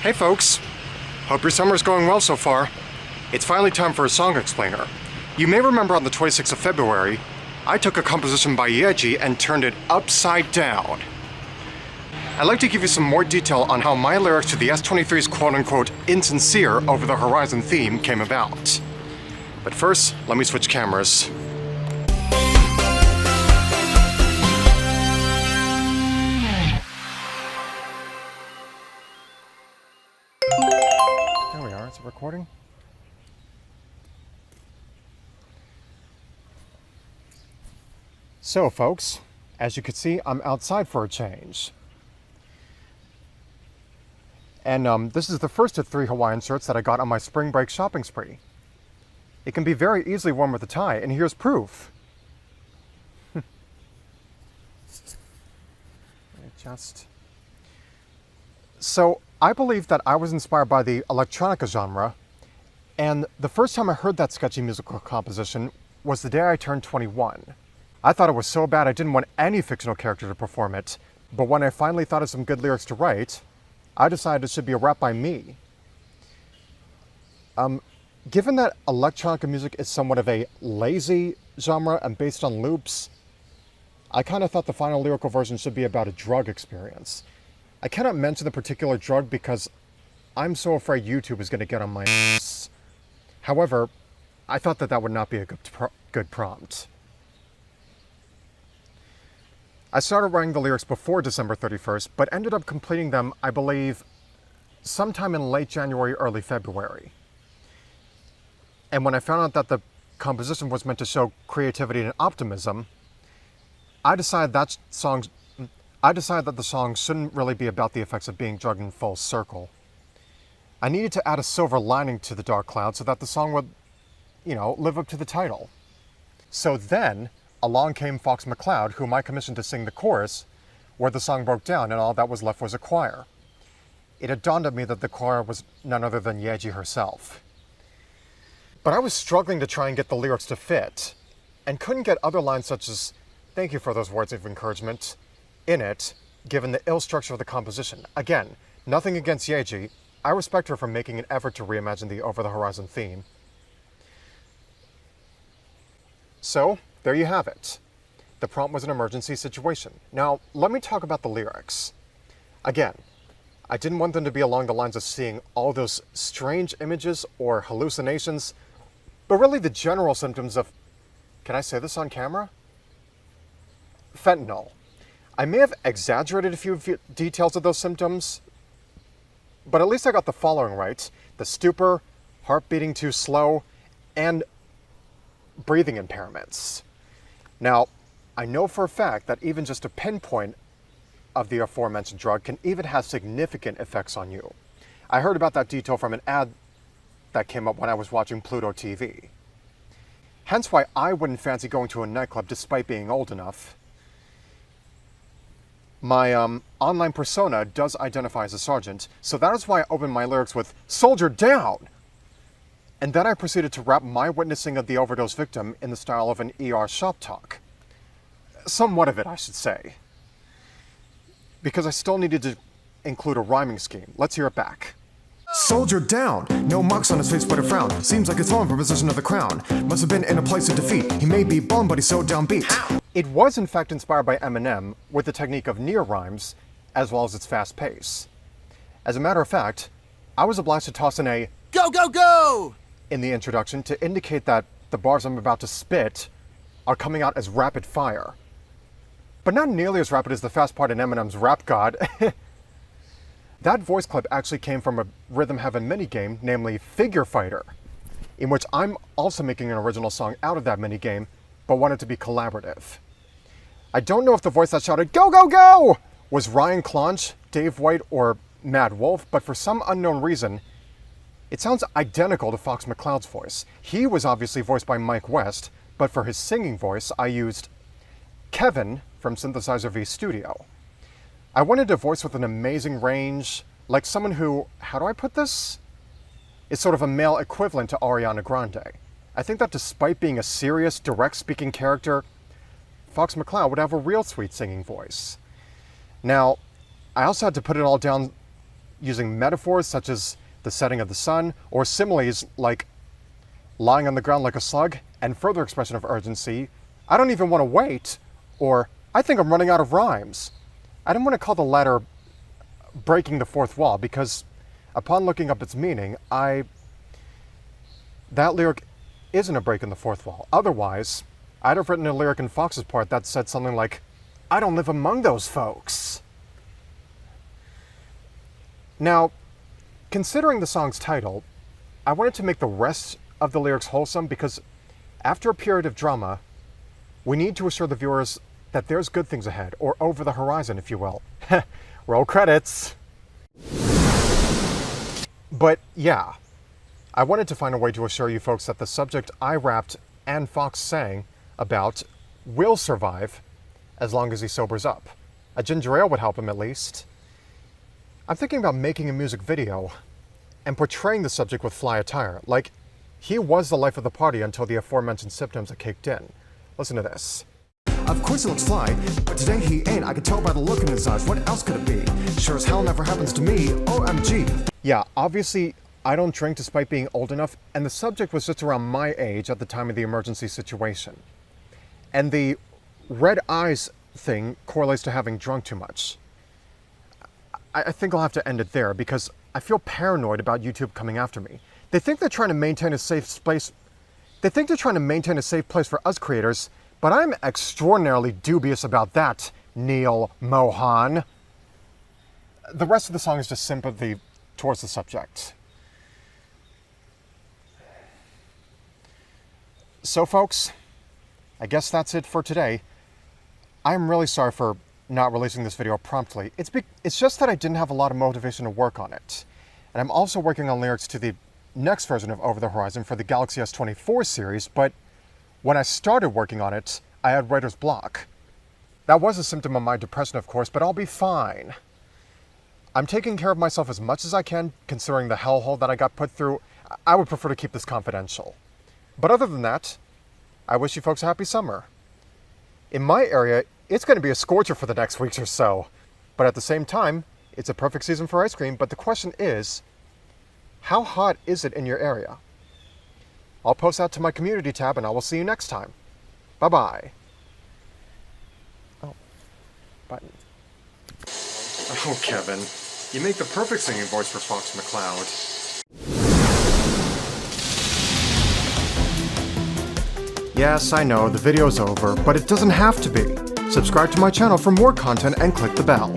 Hey folks, hope your summer's going well so far. It's finally time for a song explainer. You may remember on the 26th of February, I took a composition by Yeji and turned it upside down. I'd like to give you some more detail on how my lyrics to the S23's quote-unquote insincere Over the Horizon theme came about. But first, let me switch cameras. There we are, is it recording? So folks, as you can see, I'm outside for a change. And this is the first of 3 Hawaiian shirts that I got on my spring break shopping spree. It can be very easily worn with a tie, and here's proof. So, I believe that I was inspired by the electronica genre, and the first time I heard that sketchy musical composition was the day I turned 21. I thought it was so bad I didn't want any fictional character to perform it, but when I finally thought of some good lyrics to write, I decided it should be a rap by me. Given that electronica music is somewhat of a lazy genre and based on loops, I kind of thought the final lyrical version should be about a drug experience. I cannot mention the particular drug because I'm so afraid YouTube is going to get on my ass. However, I thought that would not be a good prompt. I started writing the lyrics before December 31st, but ended up completing them, I believe, sometime in late January, early February. And when I found out that the composition was meant to show creativity and optimism, I decided that the song shouldn't really be about the effects of being drugged in full circle. I needed to add a silver lining to the dark cloud so that the song would, live up to the title. So then, along came Fox McCloud, whom I commissioned to sing the chorus, where the song broke down and all that was left was a choir. It had dawned on me that the choir was none other than Yeji herself. But I was struggling to try and get the lyrics to fit, and couldn't get other lines such as, "Thank you for those words of encouragement," in it, given the ill structure of the composition. Again, nothing against Yeji. I respect her for making an effort to reimagine the Over the Horizon theme. So, there you have it. The prompt was an emergency situation. Now, let me talk about the lyrics. Again, I didn't want them to be along the lines of seeing all those strange images or hallucinations, but really the general symptoms of, can I say this on camera? Fentanyl. I may have exaggerated a few details of those symptoms, but at least I got the following right. The stupor, heart beating too slow, and breathing impairments. Now, I know for a fact that even just a pinpoint of the aforementioned drug can even have significant effects on you. I heard about that detail from an ad that came up when I was watching Pluto TV. Hence why I wouldn't fancy going to a nightclub despite being old enough. My online persona does identify as a sergeant, so that is why I opened my lyrics with "Soldier down!" And then I proceeded to rap my witnessing of the overdose victim in the style of an ER shop talk. Somewhat of it, I should say. Because I still needed to include a rhyming scheme. Let's hear it back. Soldier down! No marks on his face but a frown. Seems like it's fallen from position of the crown. Must have been in a place of defeat. He may be bum, but he's so downbeat. It was in fact inspired by Eminem with the technique of near rhymes, as well as its fast pace. As a matter of fact, I was obliged to toss in a "Go, go, go!" in the introduction to indicate that the bars I'm about to spit are coming out as rapid fire. But not nearly as rapid as the fast part in Eminem's Rap God. That voice clip actually came from a Rhythm Heaven minigame, namely Figure Fighter, in which I'm also making an original song out of that minigame, but wanted to be collaborative. I don't know if the voice that shouted "Go, go, go!" was Ryan Claunch, Dave White, or Mad Wolf, but for some unknown reason, it sounds identical to Fox McCloud's voice. He was obviously voiced by Mike West, but for his singing voice, I used Kevin from Synthesizer V Studio. I wanted a voice with an amazing range, like someone who, how do I put this? Is sort of a male equivalent to Ariana Grande. I think that despite being a serious, direct-speaking character, Fox McCloud would have a real sweet singing voice. Now, I also had to put it all down using metaphors such as the setting of the sun, or similes like lying on the ground like a slug, and further expression of urgency, I don't even want to wait, or I think I'm running out of rhymes. I didn't want to call the latter breaking the fourth wall because upon looking up its meaning, that lyric isn't a break in the fourth wall. Otherwise, I'd have written a lyric in Fox's part that said something like, I don't live among those folks. Now, considering the song's title, I wanted to make the rest of the lyrics wholesome because after a period of drama, we need to assure the viewers that there's good things ahead, or over the horizon, if you will. Roll credits. But yeah, I wanted to find a way to assure you folks that the subject I rapped and Fox sang about will survive as long as he sobers up. A ginger ale would help him at least. I'm thinking about making a music video and portraying the subject with fly attire, like he was the life of the party until the aforementioned symptoms had kicked in. Listen to this. Of course he looks fly, but today he ain't. I could tell by the look in his eyes. What else could it be? Sure as hell never happens to me. OMG. Yeah, obviously I don't drink despite being old enough, and the subject was just around my age at the time of the emergency situation. And the red eyes thing correlates to having drunk too much. I think I'll have to end it there because I feel paranoid about YouTube coming after me. They think they're trying to maintain a safe place. They think they're trying to maintain a safe place for us creators, but I'm extraordinarily dubious about that, Neil Mohan. The rest of the song is just sympathy towards the subject. So folks, I guess that's it for today. I'm really sorry for not releasing this video promptly. It's just that I didn't have a lot of motivation to work on it. And I'm also working on lyrics to the next version of Over the Horizon for the Galaxy S24 series, but when I started working on it, I had writer's block. That was a symptom of my depression, of course, but I'll be fine. I'm taking care of myself as much as I can, considering the hellhole that I got put through. I would prefer to keep this confidential. But other than that, I wish you folks a happy summer. In my area, it's going to be a scorcher for the next weeks or so. But at the same time, it's a perfect season for ice cream. But the question is, how hot is it in your area? I'll post that to my community tab and I will see you next time. Bye-bye. Oh, button. Oh, Kevin, you make the perfect singing voice for Fox McCloud. Yes, I know, the video's over, but it doesn't have to be. Subscribe to my channel for more content and click the bell.